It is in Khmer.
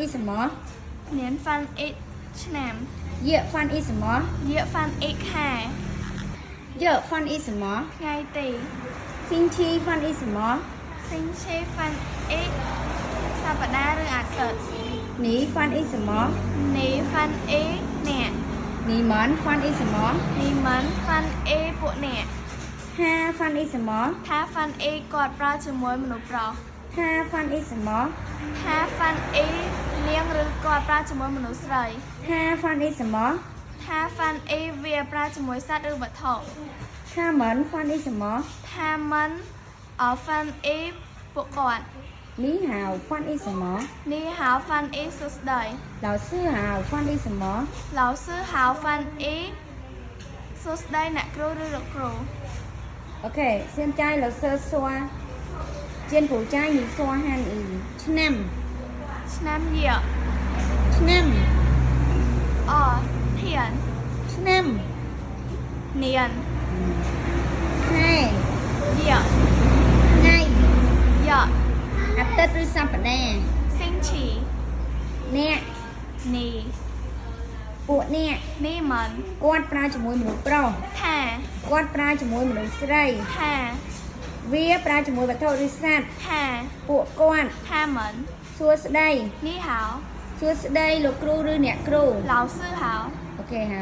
is 什么？ 年份 x ឆ្នាំ 月份 is 什么？ year 份 x ខែ 月份 is 什么？ ថ្ងៃទី 星期份 is 什么？ 星期份 x សប្តាហ៍ឬអាទិត្យ 你份 is 什么？ នេះ份 a អ្នក 你们份 is 什么？ នេះមិន份 a ពួកអ្នក 他份 is 什么？ ថា份 a គាត់ប្រើជាមួយមនុស្សប្រុស 他份 is 什么？ ថា份 a នាងឬគាត់ប្រើជាមួយមនុស្សស្រី 他份 is 什么？ ថា份 a វាប្រើជាមួយសត្វឬវត្ថុ 他们份 is 什么？ ថាមិន份 a ពួកគាត់ 你好份 is 什么？ នេះហៅ份 a សួស្តី 老师好份 is 什么？ lão sư ហៅ份 a សួស្តីអ្នកគ្រូឬលោកគ្រូ OK，现在老师说，柬埔寨你说汉语，ឆ្នាំ ឆ្នាំយា ឆ្នាំ ធាន ឆ្នាំ នាន ខែ យា ថ្ងៃ យា អាទិត្យឬសប្តាហ៍ សិង្ឈី អ្នក នី ពួកអ្នក នេះមិន គាត់ប្រើជាមួយមនុស្សប្រុស ថា គាត់ប្រើជាមួយមនុស្សស្រី ថា វាប្រើជាមួយវត្ថុឬសត្វ ថា ពួកគាត់ ថាមិន សួស្តី នេះហៅ សួស្តីលោកគ្រូឬអ្នកគ្រូ lão sư ហៅ អូខេហៅ